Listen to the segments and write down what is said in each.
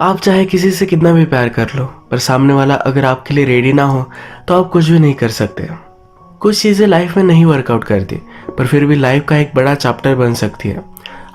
आप चाहे किसी से कितना भी प्यार कर लो, पर सामने वाला अगर आपके लिए रेडी ना हो तो आप कुछ भी नहीं कर सकते। कुछ चीज़ें लाइफ में नहीं वर्कआउट करती, पर फिर भी लाइफ का एक बड़ा चैप्टर बन सकती है।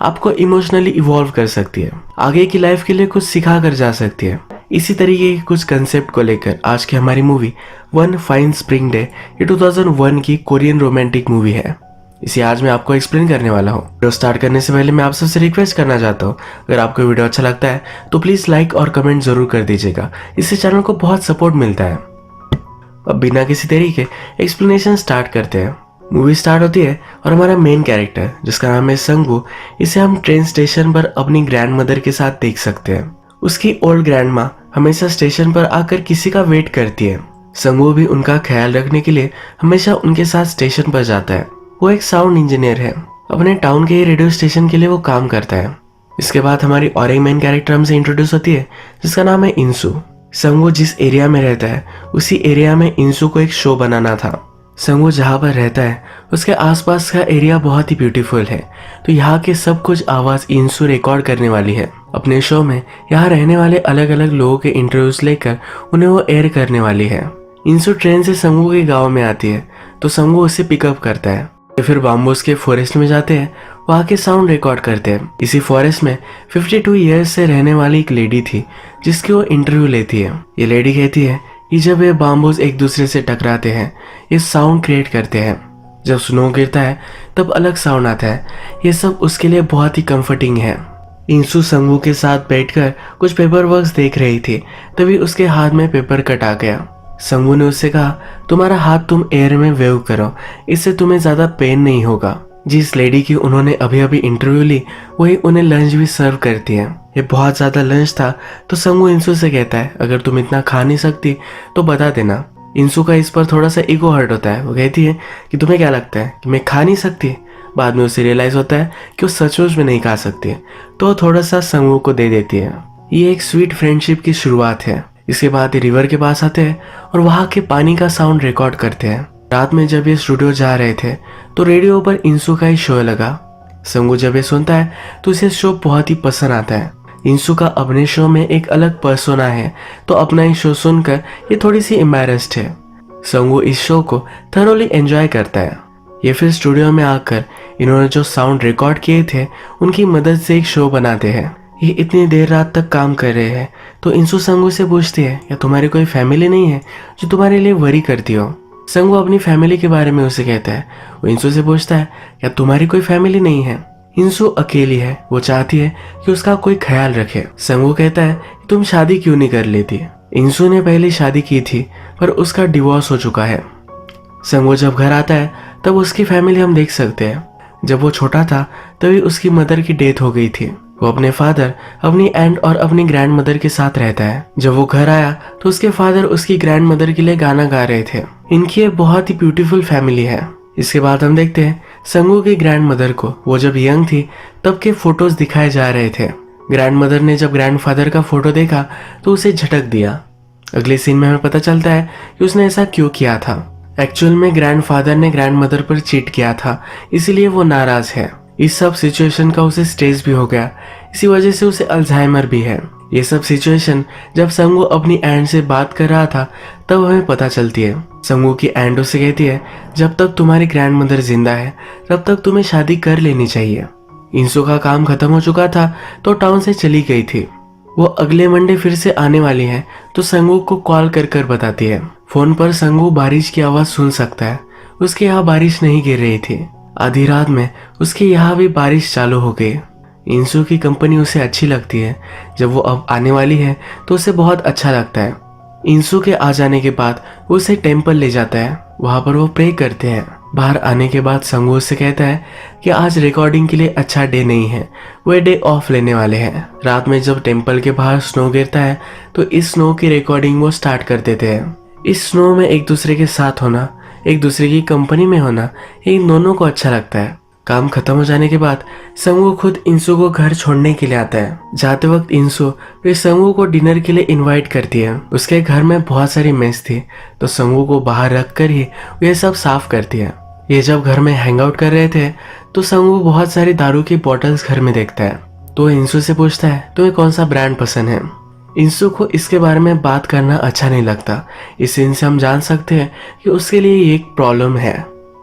आपको इमोशनली इवॉल्व कर सकती है, आगे की लाइफ के लिए कुछ सिखा कर जा सकती है। इसी तरीके के कुछ कंसेप्ट को लेकर आज की हमारी movie one fine spring day ये 2001 की कोरियन रोमांटिक मूवी है। इसे आज मैं आपको एक्सप्लेन करने वाला हूँ। वीडियो स्टार्ट करने से पहले मैं आप सबसे रिक्वेस्ट करना चाहता हूँ, अगर आपको वीडियो अच्छा लगता है तो प्लीज़ लाइक और कमेंट जरूर कर दीजिएगा। इससे चैनल को बहुत सपोर्ट मिलता है। अब बिना किसी तरीके एक्सप्लेनेशन स्टार्ट करते हैं। मूवी स्टार्ट होती है और हमारा मेन कैरेक्टर जिसका नाम है संगू, इसे हम ट्रेन स्टेशन पर अपनी ग्रैंड मदर के साथ देख सकते हैं। उसकी ओल्ड ग्रैंड माँ हमेशा स्टेशन पर आकर किसी का वेट करती है। संगू भी उनका ख्याल रखने के लिए हमेशा उनके साथ स्टेशन पर जाता है। वो एक साउंड इंजीनियर है, अपने टाउन के ही रेडियो स्टेशन के लिए वो काम करता है। इसके बाद हमारी और एक मेन कैरेक्टर हमसे इंट्रोड्यूस होती है जिसका नाम है इंसू। संगू जिस एरिया में रहता है उसी एरिया में इंसू को एक शो बनाना था। संगू जहाँ पर रहता है उसके आसपास का एरिया बहुत ही ब्यूटीफुल है, तो यहाँ के सब कुछ आवाज़ इंसू रिकॉर्ड करने वाली है। अपने शो में यहाँ रहने वाले अलग अलग लोगों के इंटरव्यूज लेकर उन्हें वो एयर करने वाली है। इंसू ट्रेन से संगू के गाँव में आती है तो संगू उसे पिकअप करता है। फिर बाम्बूस के फॉरेस्ट में जाते हैं, वहाँ के साउंड रिकॉर्ड करते हैं। इसी फॉरेस्ट में 52 ईयर्स से रहने वाली एक लेडी थी जिसकी वो इंटरव्यू लेती है। ये लेडी कहती है कि जब ये बाम्बूस एक दूसरे से टकराते हैं ये साउंड क्रिएट करते हैं। जब स्नो गिरता है तब अलग साउंड आता है। ये सब उसके लिए बहुत ही कंफर्टिंग है। इंसू संगू के साथ बैठकर कुछ पेपर वर्क्स देख रही थी, तभी उसके हाथ में पेपर कट आ गया। संगू ने उससे कहा, तुम्हारा हाथ तुम एयर में वेव करो, इससे तुम्हें ज्यादा पेन नहीं होगा। जिस लेडी की उन्होंने अभी अभी इंटरव्यू ली वही उन्हें लंच भी सर्व करती है। ये बहुत ज्यादा लंच था तो संगू इंसू से कहता है, अगर तुम इतना खा नहीं सकती तो बता देना। इंसू का इस पर थोड़ा सा ईगो हर्ट होता है। वो कहती है कि तुम्हें क्या लगता है कि मैं खा नहीं सकती। बाद में उसे रियलाइज होता है कि वो सचमुच में नहीं खा सकती, तो थोड़ा सा संगू को दे देती है। ये एक स्वीट फ्रेंडशिप की शुरुआत है। इसके बाद ये रिवर के पास आते हैं और वहाँ के पानी का साउंड रिकॉर्ड करते हैं। रात में जब ये स्टूडियो जा रहे थे तो रेडियो पर इंसू का ही शो लगा। संगू जब ये सुनता है तो इसे शो बहुत ही पसंद आता है। इंसू का अपने शो में एक अलग पर्सोना है, तो अपना ही शो सुनकर ये थोड़ी सी एम्बैरेस्ड है। संगू इस शो को थरोली एंजॉय करता है। ये फिर स्टूडियो में आकर इन्होंने जो साउंड रिकॉर्ड किए थे उनकी मदद से एक शो बनाते हैं। ये इतनी देर रात तक काम कर रहे हैं तो इंसू संगू से पूछती है, क्या तुम्हारी कोई फैमिली नहीं है जो तुम्हारे लिए वरी करती हो। संगू अपनी फैमिली के बारे में उसे कहता है। वो इंसू से पूछता है, क्या तुम्हारी कोई फैमिली नहीं है। इंसू अकेली है, वो चाहती है कि उसका कोई ख्याल रखे। संगू कहता है, तुम शादी क्यों नहीं कर लेती। इंसू ने पहले शादी की थी पर उसका डिवोर्स हो चुका है। संगू जब घर आता है तब उसकी फैमिली हम देख सकते हैं। जब वो छोटा था तभी उसकी मदर की डेथ हो गई थी। वो अपने फादर, अपनी एंट और अपनी ग्रैंड मदर के साथ रहता है। जब वो घर आया तो उसके फादर उसकी ग्रैंड मदर के लिए गाना गा रहे थे। इनकी एक बहुत ही ब्यूटीफुल फैमिली है। इसके बाद हम देखते हैं संगू की ग्रैंड मदर को, वो जब यंग थी तब के फोटोज दिखाए जा रहे थे। ग्रैंड मदर ने जब ग्रैंड फादर का फोटो देखा तो उसे झटक दिया। अगले सीन में हमें पता चलता है कि उसने ऐसा क्यों किया था। एक्चुअल में ग्रैंड फादर ने ग्रैंड मदर पर चीट किया था, इसलिए वो नाराज है। इस सब सिचुएशन का उसे स्ट्रेस भी हो गया, इसी वजह से उसे अल्जाइमर भी है। ये सब सिचुएशन जब संगू अपनी एंड से बात कर रहा था तब हमें पता चलती है। संगू की एंड उसे कहती है, जब तक तुम्हारी ग्रैंड मदर जिंदा है तब तक तुम्हें शादी कर लेनी चाहिए। इंसू का काम खत्म हो चुका था तो टाउन से चली गई थी। वो अगले मंडे फिर से आने वाली है तो संगू को कॉल कर कर बताती है। फोन पर संगू बारिश की आवाज सुन सकता है। उसके यहाँ बारिश नहीं गिर रही थी। आधी रात में उसके यहाँ भी बारिश चालू हो गई। इंसू की कंपनी उसे अच्छी लगती है। जब वो अब आने वाली है तो उसे बहुत अच्छा लगता है। इंसू के आ जाने के बाद वो उसे टेम्पल ले जाता है। वहाँ पर वो प्रे करते हैं। बाहर आने के बाद संगू उससे कहता है कि आज रिकॉर्डिंग के लिए अच्छा डे नहीं है, वो डे ऑफ लेने वाले हैं। रात में जब टेम्पल के बाहर स्नो गिरता है तो इस स्नो की रिकॉर्डिंग वो स्टार्ट कर देते हैं। इस स्नो में एक दूसरे के साथ होना, एक दूसरे की कंपनी में होना, इन दोनों को अच्छा लगता है। काम खत्म हो जाने के बाद संगू खुद इंसू को घर छोड़ने के लिए आता है। जाते वक्त इंसू फिर संगू को डिनर के लिए इनवाइट करती है। उसके घर में बहुत सारी मेस थी तो संगू को बाहर रख कर ही ये सब साफ करती है। ये जब घर में हैंग आउट कर रहे थे तो संगू बहुत सारी दारू की बॉटल्स घर में देखता है तो इंसू से पूछता है, तुम्हें कौन सा ब्रांड पसंद है। इंसू को इसके बारे में बात करना अच्छा नहीं लगता। इस सीन से हम जान सकते हैं कि उसके लिए ये एक प्रॉब्लम है।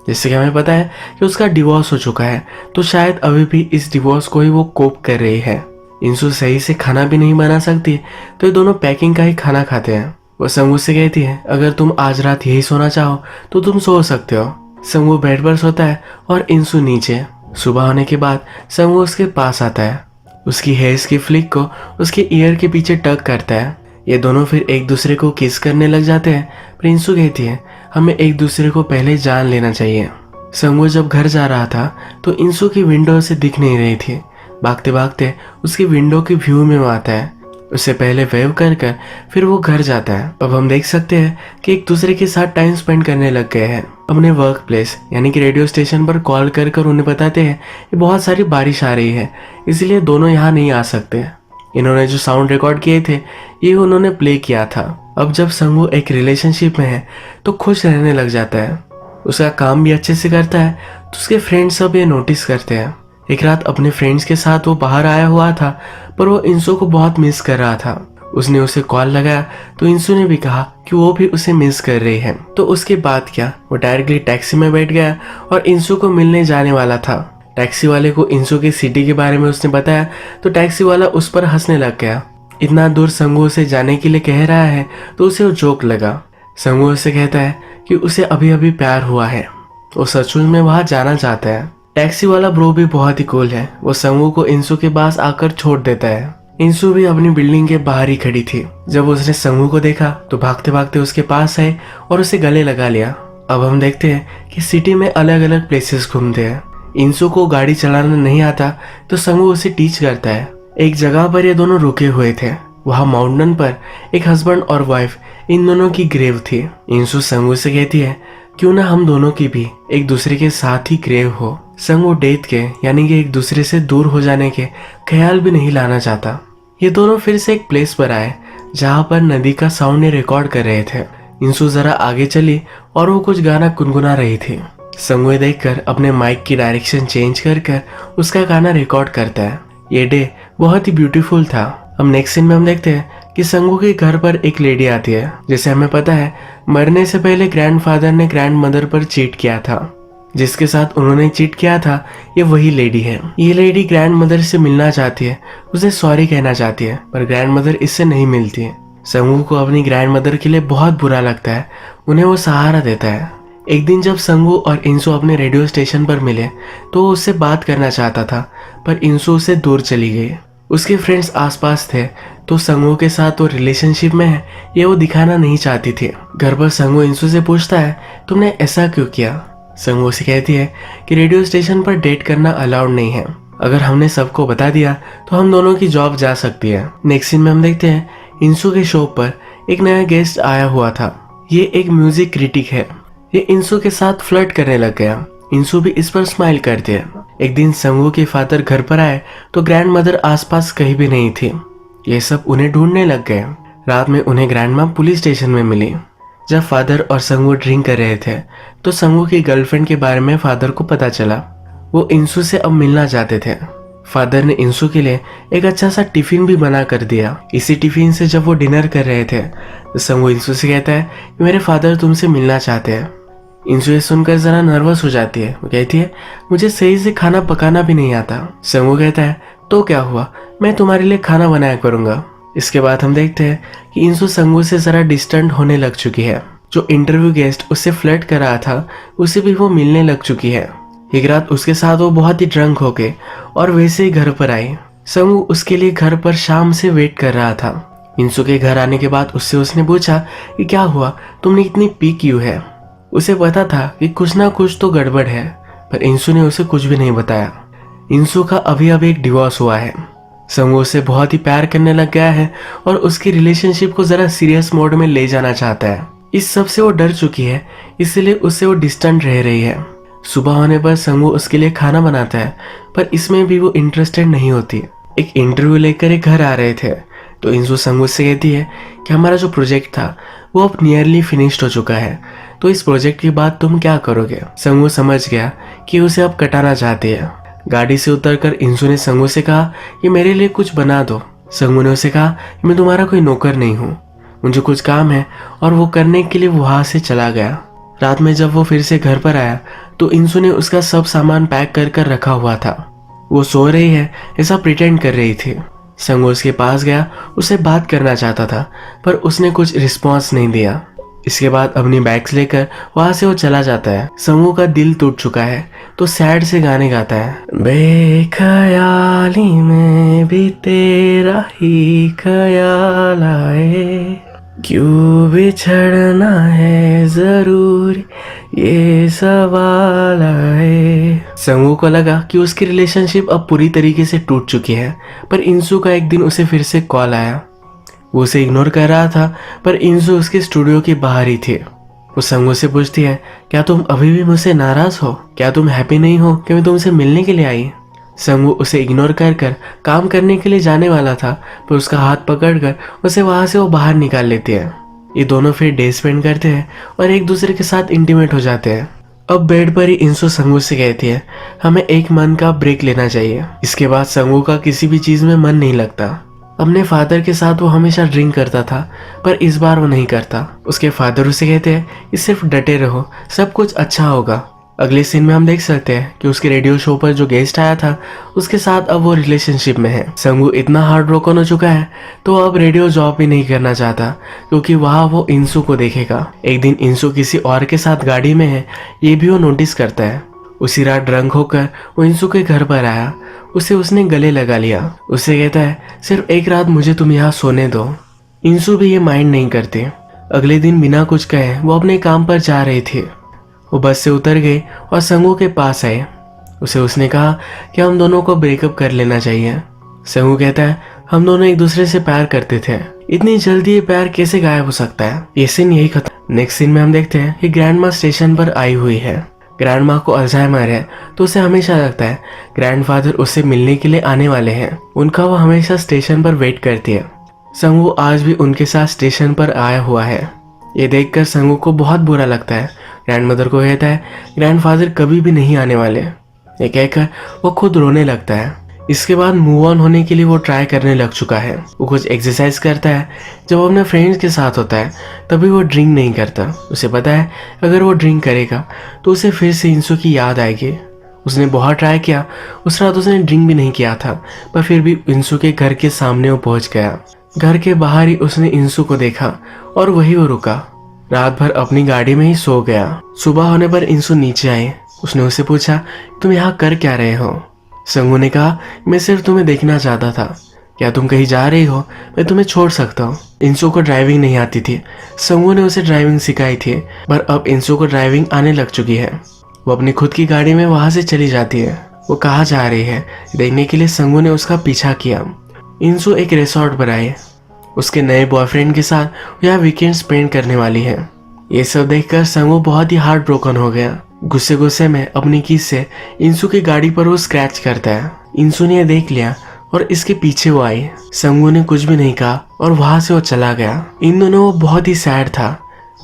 जैसे कि हमें पता है कि उसका डिवोर्स हो चुका है, तो शायद अभी भी इस डिवोर्स को ही वो कोप कर रही है। इंसू सही से खाना भी नहीं बना सकती, तो ये दोनों पैकिंग का ही खाना खाते हैं। वो संगू से कहती है, अगर तुम आज रात यही सोना चाहो तो तुम सो सकते हो। संगू बेड पर सोता है और इंसू नीचे। सुबह होने के बाद संगू उसके पास आता है। उसकी हेयर्स की फ्लिक को उसके ईयर के पीछे टक करता है। ये दोनों फिर एक दूसरे को किस करने लग जाते हैं, पर इंसू कहती है, हमें एक दूसरे को पहले जान लेना चाहिए। संगू जब घर जा रहा था तो इंसू की विंडो से दिख नहीं रही थी। भागते भागते उसकी विंडो की व्यू में वो आता है। उससे पहले वेव कर कर फिर वो घर जाता है। अब हम देख सकते हैं कि एक दूसरे के साथ टाइम स्पेंड करने लग गए हैं। अपने वर्क प्लेस यानी कि रेडियो स्टेशन पर कॉल कर कर उन्हें बताते हैं कि बहुत सारी बारिश आ रही है, इसलिए दोनों यहाँ नहीं आ सकते। इन्होंने जो साउंड रिकॉर्ड किए थे ये उन्होंने प्ले किया था। अब जब संगू एक रिलेशनशिप में है तो खुश रहने लग जाता है। उसका काम भी अच्छे से करता है, तो उसके फ्रेंड्स सब ये नोटिस करते हैं। एक रात अपने फ्रेंड्स के साथ वो बाहर आया हुआ था, पर वो इंसू को बहुत मिस कर रहा था। उसने उसे कॉल लगाया तो इंसू ने भी कहा कि वो भी उसे मिस कर रही है। तो उसके बाद क्या, वो डायरेक्टली टैक्सी में बैठ गया और इंसू को मिलने जाने वाला था। टैक्सी वाले को इंसू की सिटी के बारे में उसने बताया तो टैक्सी वाला उस पर हंसने लग गया। इतना दूर संगू उसे जाने के लिए कह रहा है तो उसे वो जोक लगा। संगू उसे कहता है कि उसे अभी अभी प्यार हुआ है, वो सचमुच में वहां जाना चाहता है। टैक्सी वाला ब्रो भी बहुत ही कूल है। वो संगू को इंसू के पास आकर छोड़ देता है। इंसू भी अपनी बिल्डिंग के बाहर ही खड़ी थी। जब उसने संगू को देखा तो भागते भागते उसके पास आए और उसे गले लगा लिया। अब हम देखते हैं कि सिटी में अलग अलग प्लेसेस घूमते हैं। इंसू को गाड़ी चलाना नहीं आता तो संगू उसे टीच करता है। एक जगह पर ये दोनों रुके हुए थे। वहां माउंटेन पर एक हस्बैंड और वाइफ, इन दोनों की ग्रेव थी। इंसू संगू से कहती है, क्यों ना हम दोनों की भी एक दूसरे के साथ ही ग्रेव हो। संगू डेथ के यानी कि एक दूसरे से दूर हो जाने के ख्याल भी नहीं लाना चाहता। ये दोनों फिर से एक प्लेस पर आए जहाँ पर नदी का साउंड रिकॉर्ड कर रहे थे। इंसू जरा आगे चली और वो कुछ गाना गुनगुना रही थी। संगू देखकर अपने माइक की डायरेक्शन चेंज कर कर उसका गाना रिकॉर्ड करता है। ये डे बहुत ही ब्यूटीफुल था। अब नेक्स्ट सीन में हम देखते हैं कि संगू के घर पर एक लेडी आती है। जैसे हमें पता है, मरने से पहले ग्रैंडफादर ने ग्रैंडमदर पर चीट किया था। जिसके साथ उन्होंने चीट किया था ये वही लेडी है। ये लेडी ग्रैंडमदर से मिलना चाहती है, उसे सॉरी कहना चाहती है, पर ग्रैंडमदर इससे नहीं मिलती है। संगू को अपनी ग्रैंडमदर के लिए बहुत बुरा लगता है। उन्हें वो सहारा देता है। एक दिन जब संगू और इंसू अपने रेडियो स्टेशन पर मिले तो वो उससे बात करना चाहता था, पर इंसू उससे दूर चली गई। उसके फ्रेंड्स आसपास थे तो संगू के साथ वो रिलेशनशिप में है ये वो दिखाना नहीं चाहती थी। घर पर संगू इंसू से पूछता है, तुमने ऐसा क्यों किया। संगू से कहती है कि रेडियो स्टेशन पर डेट करना अलाउड नहीं है। अगर हमने सबको बता दिया तो हम दोनों की जॉब जा सकती है। नेक्स्ट सीन में हम देखते हैं इंसू के शो पर एक नया गेस्ट आया हुआ था। ये एक म्यूजिक क्रिटिक है। ये इंसू के साथ फ्लर्ट करने लग गया। इंसू भी इस पर स्माइल करती है। एक दिन संगू के फादर घर पर आए तो ग्रैंडमदर आसपास कहीं भी नहीं थी। ये सब उन्हें ढूंढने लग गए। रात में उन्हें ग्रैंडमा पुलिस स्टेशन में मिली। जब फादर और संगू ड्रिंक कर रहे थे तो संगू की गर्लफ्रेंड के बारे में फादर को पता चला। वो इंसू से अब मिलना चाहते थे। फादर ने इंसू के लिए एक अच्छा सा टिफिन भी बना कर दिया। इसी टिफिन से जब वो डिनर कर रहे थे तो संगू इंसू से कहता है कि मेरे फादर तुमसे मिलना चाहते हैं। इंसू ये सुनकर जरा नर्वस हो जाती है। वो कहती है, मुझे सही से खाना पकाना भी नहीं आता। संगू कहता है, तो क्या हुआ, मैं तुम्हारे लिए खाना बनाया करूंगा। इसके बाद हम देखते हैं कि इंसू संगू से जरा डिस्टेंट होने लग चुकी है। जो इंटरव्यू गेस्ट उससे फ्लर्ट कर रहा था उसे भी वो मिलने लग चुकी है। एक रात उसके साथ वो बहुत ही ड्रंक होके और वैसे ही घर पर आई। संगू उसके लिए घर पर शाम से वेट कर रहा था। इंसू के घर आने के बाद उसने पूछा कि क्या हुआ, तुमने इतनी पी क्यों है। उसे पता था कि कुछ ना कुछ तो गड़बड़ है, पर इंसू ने उसे कुछ भी नहीं बताया। इंसू का अभी अभी एक डिवोर्स हुआ है। संगू उसे बहुत ही प्यार करने लग गया है और उसकी रिलेशनशिप को जरा सीरियस मोड में ले जाना चाहता है। इस सब से वो डर चुकी है, इसलिए उससे वो डिस्टेंट रह रही है। सुबह होने पर संगू उसके लिए खाना बनाता है, पर इसमें भी वो इंटरेस्टेड नहीं होती। एक इंटरव्यू लेकर एक घर आ रहे थे तो इंसू संगू से कहती है कि हमारा जो प्रोजेक्ट था वो अब नियरली फिनिश्ड हो चुका है, तो इस प्रोजेक्ट के बाद तुम क्या करोगे। संगू समझ गया कि उसे अब कटाना चाहती है। गाड़ी से उतरकर इंसू ने संगू से कहा कि मेरे लिए कुछ बना दो। संगू ने उसे कहा कि मैं तुम्हारा कोई नौकर नहीं हूँ, मुझे कुछ काम है, और वो करने के लिए वहां से चला गया। रात में जब वो फिर से घर पर आया तो इंसु ने उसका सब सामान पैक कर कर रखा हुआ था। वो सो रही है ऐसा प्रिटेंड कर रही थी। संगू उसके पास गया, उससे बात करना चाहता था पर उसने कुछ रिस्पॉन्स नहीं दिया। इसके बाद अपनी बैग्स लेकर वहां से वो चला जाता है। संगू का दिल टूट चुका है तो सैड से गाने गाता है। बेख्याली में भी तेरा ही ख्याल आए, क्यों बिछड़ना है जरूर ये सवाल आए। संगू को लगा कि उसकी रिलेशनशिप अब पूरी तरीके से टूट चुकी है, पर इंसु का एक दिन उसे फिर से कॉल आया। वो उसे इग्नोर कर रहा था पर इंसु उसके स्टूडियो के बाहर ही थी। वो संगू से पूछती है, क्या तुम अभी भी मुझसे नाराज हो? क्या तुम हैप्पी नहीं हो कि मैं तुमसे मिलने के लिए आई? संगू उसे इग्नोर कर कर काम करने के लिए जाने वाला था पर उसका हाथ पकड़कर उसे वहां से वो बाहर निकाल लेती है। ये दोनों फिर डे स्पेंड करते हैं और एक दूसरे के साथ इंटीमेट हो जाते हैं। अब बेड पर ही इंसु संगू से कहती है, हमें एक मन का ब्रेक लेना चाहिए। इसके बाद संगू का किसी भी चीज में मन नहीं लगता। अपने फादर के साथ वो हमेशा ड्रिंक करता था पर इस बार वो नहीं करता। उसके फादर उसे कहते हैं कि सिर्फ डटे रहो, सब कुछ अच्छा होगा। अगले सीन में हम देख सकते हैं कि उसके रेडियो शो पर जो गेस्ट आया था उसके साथ अब वो रिलेशनशिप में है। संगू इतना हार्ट ब्रोकन हो चुका है तो अब रेडियो जॉब भी नहीं करना चाहता क्योंकि वहाँ वो इंसु को देखेगा। एक दिन इंसु किसी और के साथ गाड़ी में है, ये भी वो नोटिस करता है। उसी रात ड्रंक होकर वो इंसु के घर पर आया, उसे उसने गले लगा लिया। उससे कहता है, सिर्फ एक रात मुझे तुम यहाँ सोने दो। इंसु भी ये माइंड नहीं करती। अगले दिन बिना कुछ कहे वो अपने काम पर जा रही थी। वो बस से उतर गई और संगू के पास आए। उसने कहा कि हम दोनों को ब्रेकअप कर लेना चाहिए। संगू कहता है, हम दोनों एक दूसरे से प्यार करते थे, इतनी जल्दी ये प्यार कैसे गायब हो सकता है? ये सीन यही खत्म। नेक्स्ट सीन में हम देखते हैं कि ग्रैंड माँ स्टेशन पर आई हुई है। ग्रैंड माँ को अल्जाइमर है तो उसे हमेशा लगता है ग्रैंडफादर उससे मिलने के लिए आने वाले हैं। उनका वो हमेशा स्टेशन पर वेट करती है। संगू आज भी उनके साथ स्टेशन पर आया हुआ है। ये देखकर संगू को बहुत बुरा लगता है। ग्रैंड मदर को कहता है, ग्रैंडफादर कभी भी नहीं आने वाले। ये कहकर वो खुद रोने लगता है। इसके बाद मूव ऑन होने के लिए वो ट्राई करने लग चुका है। वो कुछ एक्सरसाइज करता है। जब वो अपने फ्रेंड्स के साथ होता है तभी वो ड्रिंक नहीं करता। उसे पता है अगर वो ड्रिंक करेगा तो उसे फिर से इंसु की याद आएगी। उसने बहुत ट्राई किया। उस रात उसने ड्रिंक भी नहीं किया था पर फिर भी इंसु के घर के सामने वो पहुंच गया। घर के बाहर ही उसने इंसु को देखा और वही वो रुका। रात भर अपनी गाड़ी में ही सो गया। सुबह होने पर इंसु नीचे आई। उसने उससे पूछा, तुम यहाँ कर क्या रहे हो? संगू ने कहा, मैं सिर्फ तुम्हें देखना चाहता था। क्या तुम कहीं जा रही हो? मैं तुम्हें छोड़ सकता हूँ। इंसु को ड्राइविंग नहीं आती थी। संगू ने उसे ड्राइविंग सिखाई थी पर अब इंसु को ड्राइविंग आने लग चुकी है। वो अपनी खुद की गाड़ी में वहां से चली जाती है। वो कहाँ जा रही है देखने के लिए संगू ने उसका पीछा किया। इंसु एक रिसोर्ट पर आई। उसके नए बॉयफ्रेंड के साथ यहाँ वीकेंड स्पेंड करने वाली है। ये सब देखकर संगू बहुत ही हार्ट ब्रोकन हो गया। गुस्से गुस्से में अपनी कीज से इंसु की गाड़ी पर वो स्क्रैच करता है। इंसु ने देख लिया और इसके पीछे वो आई। संगू ने कुछ भी नहीं कहा और वहां से वो चला गया। इन दोनों वो बहुत ही सैड था।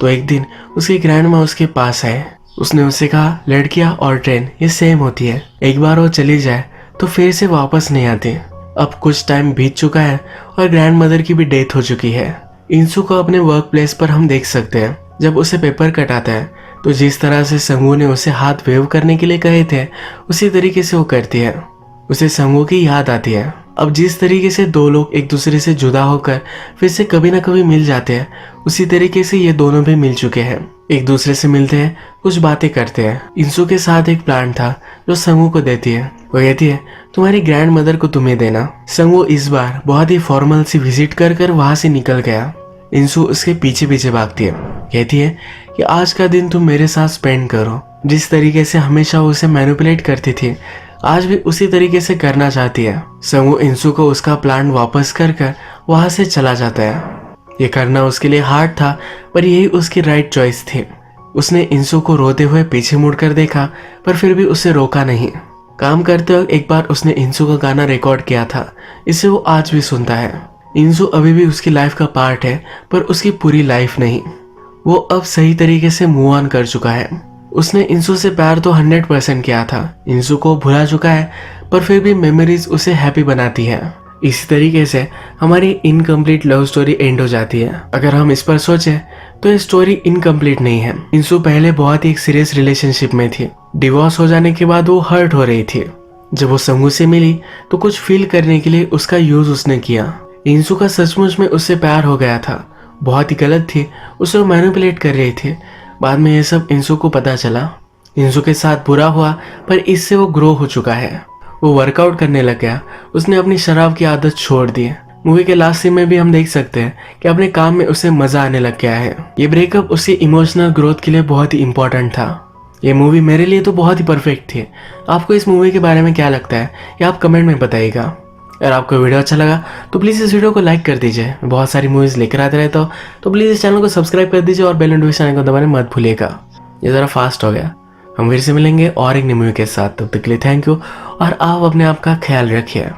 तो एक दिन उसकी ग्रैंड माँ उसके पास आए। उसने उससे कहा, लड़कियां और ट्रेन ये सेम होती है, एक बार वो चली जाए तो फिर से वापस नहीं आती। अब कुछ टाइम बीत चुका है और ग्रैंड मदर की भी डेथ हो चुकी है। इंसु को अपने वर्क प्लेस पर हम देख सकते हैं। जब उसे पेपर कट आता है तो जिस तरह से संगू ने उसे हाथ वेव करने के लिए कहे थे उसी तरीके से वो करती है। उसे संगू की याद आती है। अब जिस तरीके से दो लोग एक दूसरे से जुदा होकर फिर से कभी ना कभी मिल जाते हैं उसी तरीके से ये दोनों भी मिल चुके हैं। एक दूसरे से मिलते हैं, कुछ बातें करते हैं। इंसु के साथ एक प्लांट था जो संगू को देती है। वो कहती है, तुम्हारी ग्रैंड मदर को तुम्हें देना। संगू इस बार बहुत ही फॉर्मल सी विजिट कर कर वहां से निकल गया। इंसु उसके पीछे पीछे भागती है। कहती है कि आज का दिन तुम मेरे साथ स्पेंड करो। जिस तरीके से हमेशा वो उसे मैनिपुलेट करती थी आज भी उसी तरीके से करना चाहती है। संगू इंसु को उसका प्लान वापस कर कर वहां से चला जाता है। ये करना उसके लिए हार्ड था पर यही उसकी राइट चॉइस थी। उसने इंसु को रोते हुए पीछे मुड़कर देखा पर फिर भी उसे रोका नहीं। काम करते वक्त एक बार उसने इंसु का गाना रिकॉर्ड किया था, इसे वो आज भी सुनता है। इंसु अभी भी उसकी लाइफ का पार्ट है पर उसकी पूरी लाइफ नहीं। वो अब सही तरीके से मूव ऑन कर चुका है। उसने इंसु से प्यार तो 100% किया था। इंसु को भुला चुका है पर फिर भी मेमोरीज उसे हैप्पी बनाती है। इसी तरीके से हमारी इनकम्प्लीट लव स्टोरी एंड हो जाती है। अगर हम इस पर सोचें तो ये स्टोरी इनकम्प्लीट नहीं है। इंसु पहले बहुत ही एक सीरियस रिलेशनशिप में थी। डिवोर्स हो जाने के बाद वो हर्ट हो रही थी। जब वो संगू से मिली तो कुछ फील करने के लिए उसका यूज उसने किया। इंसु का सचमुच में उससे प्यार हो गया था। बहुत ही गलत थी, उसे मैनिपुलेट कर रही थी। बाद में ये सब इंसु को पता चला। इंसु के साथ बुरा हुआ, पर इससे वो ग्रो हो चुका है। वो वर्कआउट करने लग गया। उसने अपनी शराब की आदत छोड़ दी। मूवी के लास्ट सीन में भी हम देख सकते हैं कि अपने काम में उसे मजा आने लग गया है। ये ब्रेकअप उसकी इमोशनल ग्रोथ के लिए बहुत ही इंपॉर्टेंट था। ये मूवी मेरे लिए तो बहुत ही परफेक्ट थी। आपको इस मूवी के बारे में क्या लगता है ये आप कमेंट में बताइएगा। अगर आपको वीडियो अच्छा लगा तो प्लीज़ इस वीडियो को लाइक कर दीजिए। मैं बहुत सारी मूवीज़ लेकर आते रहता हूँ, तो प्लीज़ इस चैनल को सब्सक्राइब कर दीजिए और बेल नोटिफिकेशन को दबाना मत भूलिएगा। ये ज़रा फास्ट हो गया। हम फिर से मिलेंगे और एक नई मूवी के साथ। तब तक के लिए थैंक यू और आप अपने आप का ख्याल रखिए।